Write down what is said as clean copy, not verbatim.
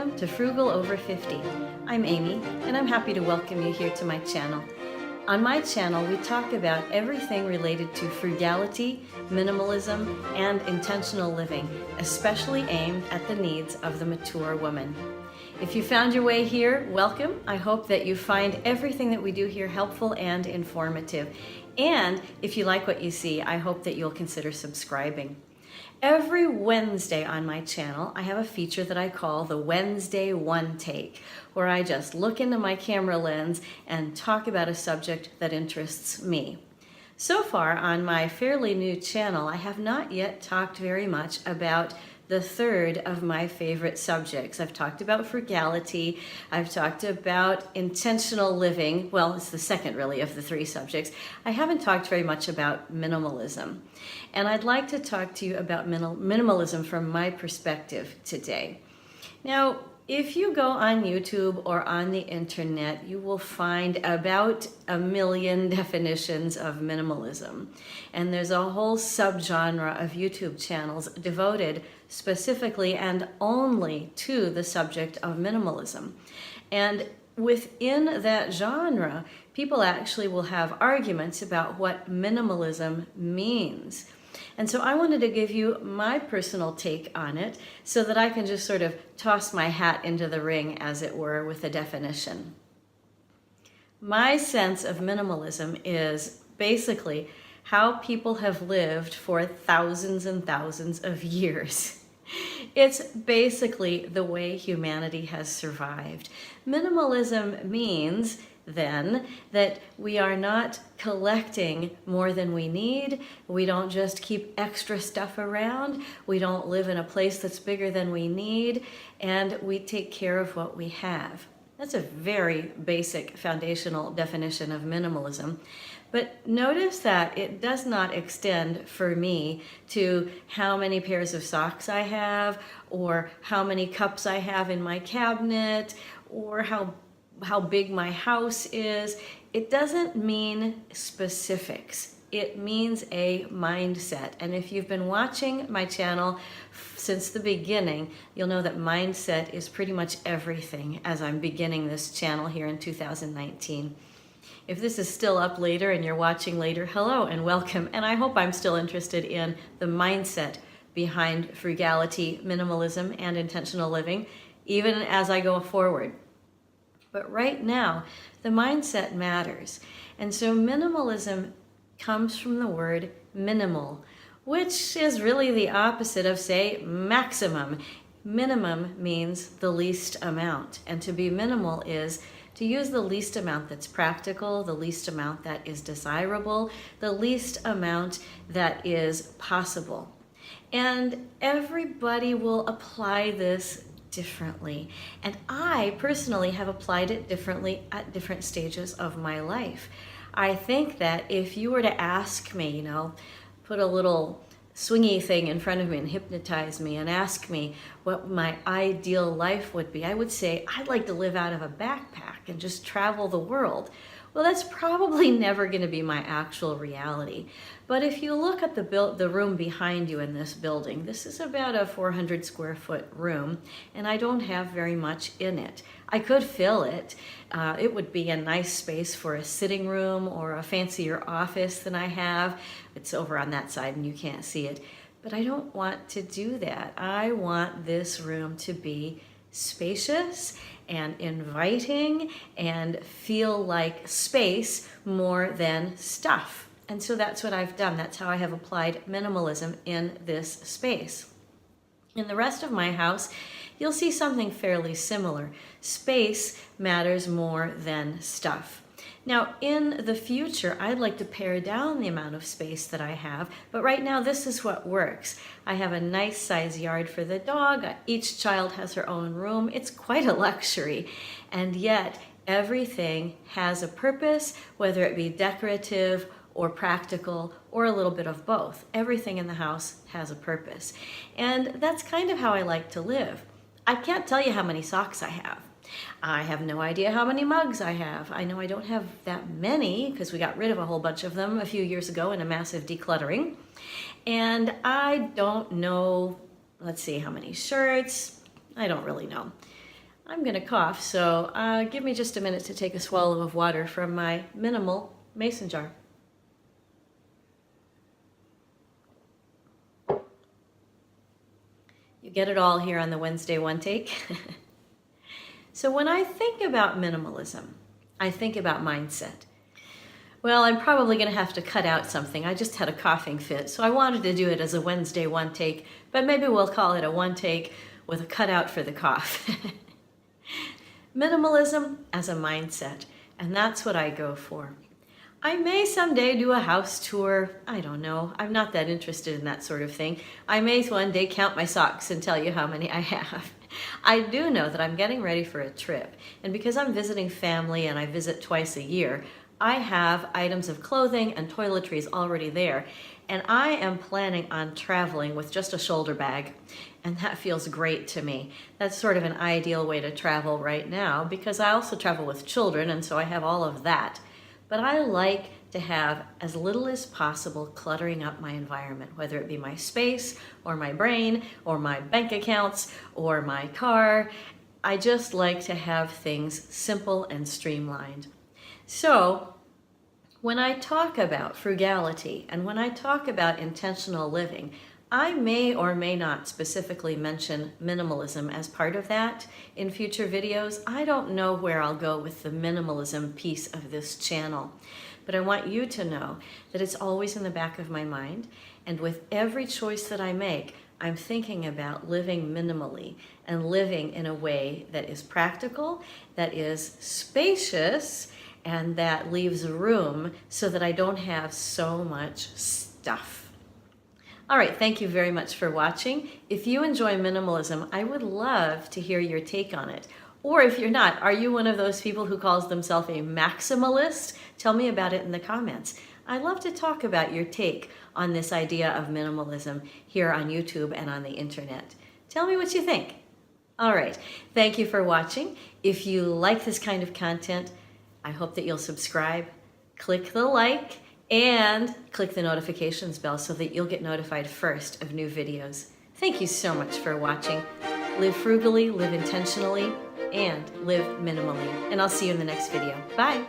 Welcome to Frugal Over 50. I'm Amy, and I'm happy to welcome you here to my channel. On my channel, we talk about everything related to frugality, minimalism, and intentional living, especially aimed at the needs of the mature woman. If you found your way here, welcome. I hope that you find everything that we do here helpful and informative. And if you like what you see, I hope that you'll consider subscribing. Every Wednesday on my channel, I have a feature that I call the Wednesday One Take, where I just look into my camera lens and talk about a subject that interests me. So far on my fairly new channel, I have not yet talked very much about the third of my favorite subjects. I've talked about frugality, I've talked about intentional living. Well, it's the second really of the three subjects. I haven't talked very much about minimalism. And I'd like to talk to you about minimalism from my perspective today. Now, if you go on YouTube or on the internet, you will find about 1 million definitions of minimalism. And there's a whole subgenre of YouTube channels devoted specifically and only to the subject of minimalism. And within that genre, people actually will have arguments about what minimalism means. And so I wanted to give you my personal take on it so that I can just sort of toss my hat into the ring, as it were, with a definition. My sense of minimalism is basically how people have lived for thousands and thousands of years. It's basically the way humanity has survived. Minimalism means then that we are not collecting more than we need. We don't just keep extra stuff around. We don't live in a place that's bigger than we need, and we take care of what we have. That's a very basic foundational definition of minimalism. But notice that it does not extend for me to how many pairs of socks I have, or how many cups I have in my cabinet, or how big my house is. It doesn't mean specifics. It means a mindset. And if you've been watching my channel since the beginning, you'll know that mindset is pretty much everything as I'm beginning this channel here in 2019. If this is still up later and you're watching later, hello and welcome. And I hope I'm still interested in the mindset behind frugality, minimalism, and intentional living, even as I go forward. But right now, the mindset matters. And so minimalism comes from the word minimal, which is really the opposite of, say, maximum. Minimum means the least amount. And to be minimal is to use the least amount that's practical, the least amount that is desirable, the least amount that is possible. And everybody will apply this differently. And I personally have applied it differently at different stages of my life. I think that if you were to ask me, put a little swingy thing in front of me and hypnotize me and ask me what my ideal life would be, I would say I'd like to live out of a backpack and just travel the world. Well, that's probably never going to be my actual reality. But if you look at the room behind you in this building, this is about a 400 square foot room, and I don't have very much in it. I could fill it. It would be a nice space for a sitting room or a fancier office than I have. It's over on that side and you can't see it. But I don't want to do that. I want this room to be spacious and inviting and feel like space more than stuff. And so that's what I've done. That's how I have applied minimalism in this space. In the rest of my house, you'll see something fairly similar. Space matters more than stuff. Now, in the future, I'd like to pare down the amount of space that I have, but right now this is what works. I have a nice size yard for the dog. Each child has her own room. It's quite a luxury, and yet everything has a purpose, whether it be decorative or practical or a little bit of both. Everything in the house has a purpose, and that's kind of how I like to live. I can't tell you how many socks I have. I have no idea how many mugs I have. I know I don't have that many because we got rid of a whole bunch of them a few years ago in a massive decluttering. And I don't know, let's see, how many shirts. I don't really know. I'm going to cough, so give me just a minute to take a swallow of water from my minimal mason jar. You get it all here on the Wednesday One Take. So when I think about minimalism, I think about mindset. Well, I'm probably going to have to cut out something. I just had a coughing fit, so I wanted to do it as a Wednesday One Take, but maybe we'll call it a One Take with a cutout for the cough. Minimalism as a mindset, and that's what I go for. I may someday do a house tour. I don't know. I'm not that interested in that sort of thing. I may one day count my socks and tell you how many I have. I do know that I'm getting ready for a trip, and because I'm visiting family and I visit twice a year, I have items of clothing and toiletries already there, and I am planning on traveling with just a shoulder bag, and that feels great to me. That's sort of an ideal way to travel right now because I also travel with children, and so I have all of that. But I like to have as little as possible cluttering up my environment, whether it be my space or my brain or my bank accounts or my car. I just like to have things simple and streamlined. So when I talk about frugality and when I talk about intentional living, I may or may not specifically mention minimalism as part of that in future videos. I don't know where I'll go with the minimalism piece of this channel, but I want you to know that it's always in the back of my mind, and with every choice that I make, I'm thinking about living minimally and living in a way that is practical, that is spacious, and that leaves room so that I don't have so much stuff. All right, thank you very much for watching. If you enjoy minimalism, I would love to hear your take on it. Or if you're not, are you one of those people who calls themselves a maximalist? Tell me about it in the comments. I love to talk about your take on this idea of minimalism here on YouTube and on the internet. Tell me what you think. All right, thank you for watching. If you like this kind of content, I hope that you'll subscribe, click the like, and click the notifications bell so that you'll get notified first of new videos. Thank you so much for watching. Live frugally, live intentionally, and live minimally. And I'll see you in the next video. Bye.